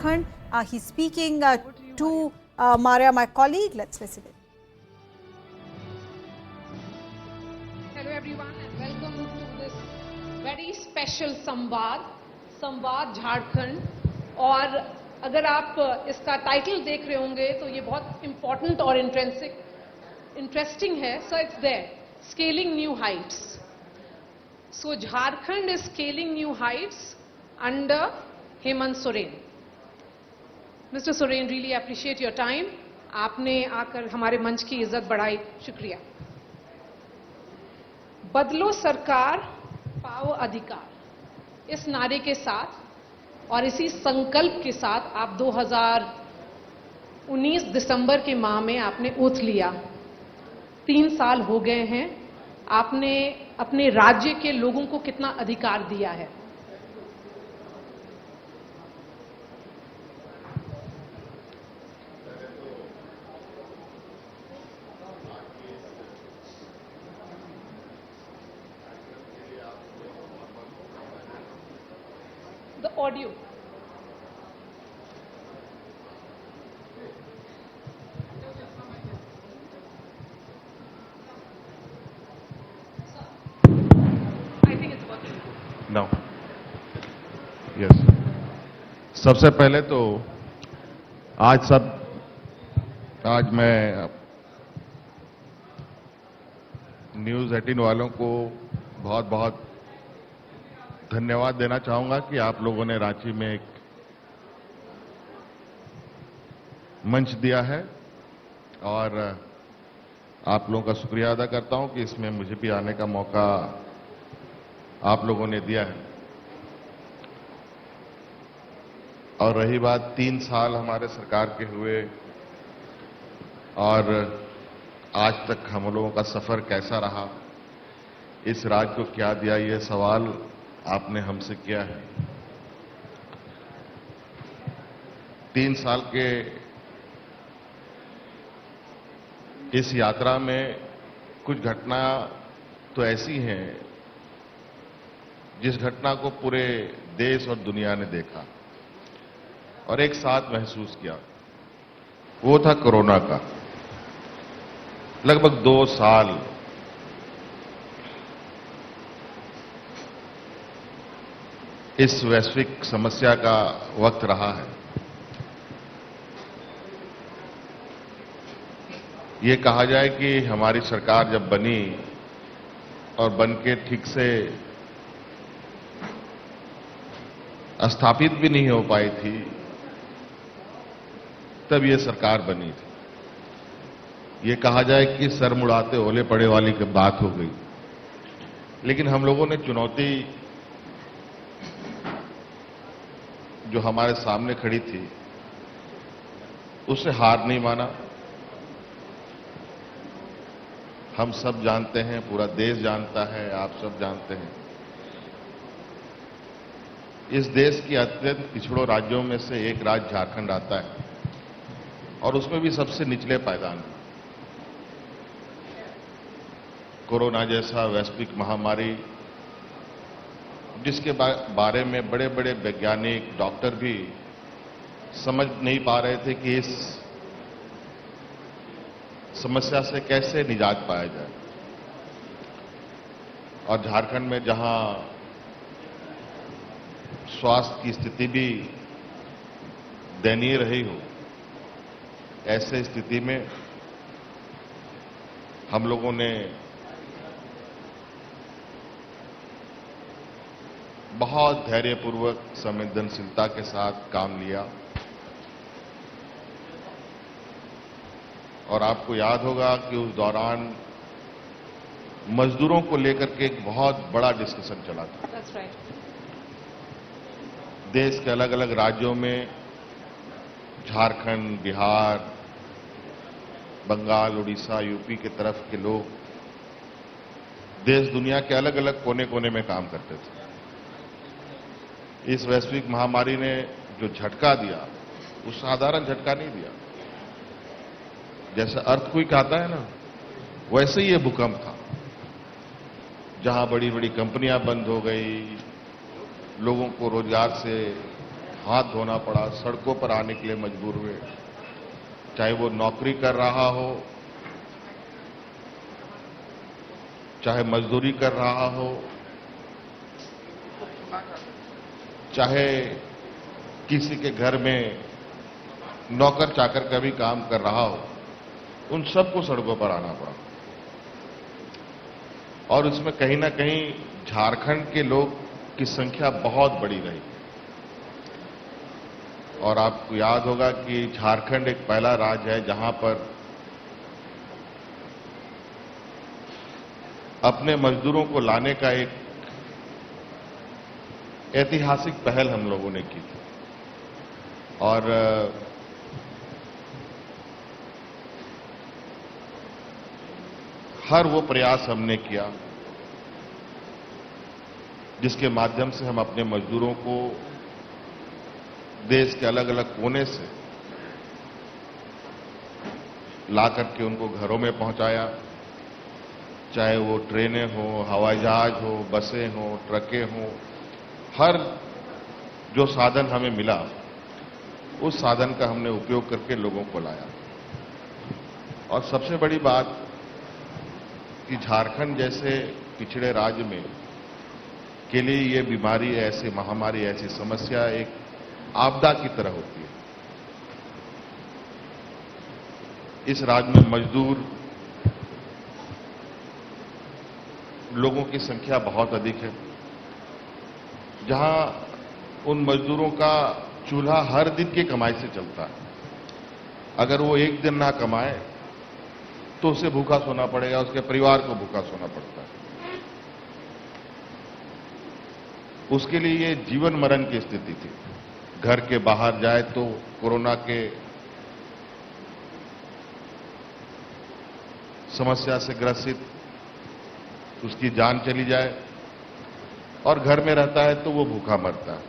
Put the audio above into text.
Uttarakhand. He's speaking to Maria, my colleague. Let's listen in. Hello everyone and welcome to this very special संवाद झारखंड। और अगर आप इसका title देख रहे होंगे तो ये बहुत इम्पोर्टेंट और इंटरेस्टिंग है। So it's there, scaling new heights. So Jharkhand is scaling new heights under Hemant Soren. Mister Soren, really appreciate your time. आपने आकर हमारे मंच की इज्जत बढ़ाई, शुक्रिया। बदलो सरकार, पाओ अधिकार, इस नारे के साथ और इसी संकल्प के साथ आप 2019 दिसंबर के माह में आपने ओथ लिया। 3 साल हो गए हैं। आपने अपने राज्य के लोगों को कितना अधिकार दिया है? The audio. I think it's working. No. Yes. सबसे पहले तो आज मैं न्यूज़ 18 वालों को बहुत बहुत धन्यवाद देना चाहूंगा कि आप लोगों ने रांची में एक मंच दिया है और आप लोगों का शुक्रिया अदा करता हूं कि इसमें मुझे भी आने का मौका आप लोगों ने दिया है। और रही बात 3 साल हमारे सरकार के हुए और आज तक हम लोगों का सफर कैसा रहा, इस राज्य को क्या दिया, ये सवाल आपने हमसे किया है। 3 साल के इस यात्रा में कुछ घटना तो ऐसी हैं जिस घटना को पूरे देश और दुनिया ने देखा और एक साथ महसूस किया। वो था कोरोना का। लगभग 2 साल इस वैश्विक समस्या का वक्त रहा है। ये कहा जाए कि हमारी सरकार जब बनी और बन के ठीक से स्थापित भी नहीं हो पाई थी, तब ये सरकार बनी थी। ये कहा जाए कि सर मुड़ाते ओले पड़े वाली बात हो गई। लेकिन हम लोगों ने चुनौती जो हमारे सामने खड़ी थी उससे हार नहीं माना। हम सब जानते हैं, पूरा देश जानता है, आप सब जानते हैं, इस देश की अत्यंत पिछड़ों राज्यों में से एक राज्य झारखंड आता है और उसमें भी सबसे निचले पायदान। कोरोना जैसा वैश्विक महामारी जिसके बारे में बड़े बड़े वैज्ञानिक, डॉक्टर भी समझ नहीं पा रहे थे कि इस समस्या से कैसे निजात पाया जाए। और झारखंड में जहां स्वास्थ्य की स्थिति भी दयनीय रही हो, ऐसे स्थिति में हम लोगों ने बहुत धैर्यपूर्वक, संवेदनशीलता के साथ काम लिया। और आपको याद होगा कि उस दौरान मजदूरों को लेकर के एक बहुत बड़ा डिस्कशन चला था। That's right. देश के अलग अलग राज्यों में, झारखंड, बिहार, बंगाल, उड़ीसा, यूपी के तरफ के लोग देश दुनिया के अलग अलग कोने कोने में काम करते थे। इस वैश्विक महामारी ने जो झटका दिया, वो साधारण झटका नहीं दिया। जैसे अर्थक्वेक आता है ना, वैसे ही ये भूकंप था, जहां बड़ी बड़ी कंपनियां बंद हो गई, लोगों को रोजगार से हाथ धोना पड़ा, सड़कों पर आने के लिए मजबूर हुए, चाहे वो नौकरी कर रहा हो, चाहे मजदूरी कर रहा हो, चाहे किसी के घर में नौकर चाकर का भी काम कर रहा हो, उन सबको सड़कों पर आना पड़ा। और उसमें कहीं ना कहीं झारखंड के लोग की संख्या बहुत बड़ी रही। और आपको याद होगा कि झारखंड एक पहला राज्य है जहां पर अपने मजदूरों को लाने का एक ऐतिहासिक पहल हम लोगों ने की थी। और हर वो प्रयास हमने किया जिसके माध्यम से हम अपने मजदूरों को देश के अलग अलग कोने से ला करके उनको घरों में पहुंचाया, चाहे वो ट्रेनें हो, हवाई जहाज हो, बसें हो, ट्रकें हो, हर जो साधन हमें मिला उस साधन का हमने उपयोग करके लोगों को लाया। और सबसे बड़ी बात कि झारखंड जैसे पिछड़े राज्य में के लिए ये बीमारी, ऐसी महामारी, ऐसी समस्या एक आपदा की तरह होती है। इस राज्य में मजदूर लोगों की संख्या बहुत अधिक है, जहां उन मजदूरों का चूल्हा हर दिन की कमाई से चलता है। अगर वो एक दिन ना कमाए तो उसे भूखा सोना पड़ेगा, उसके परिवार को भूखा सोना पड़ता है। उसके लिए ये जीवन मरण की स्थिति थी। घर के बाहर जाए तो कोरोना के समस्या से ग्रसित उसकी जान चली जाए, और घर में रहता है तो वो भूखा मरता है।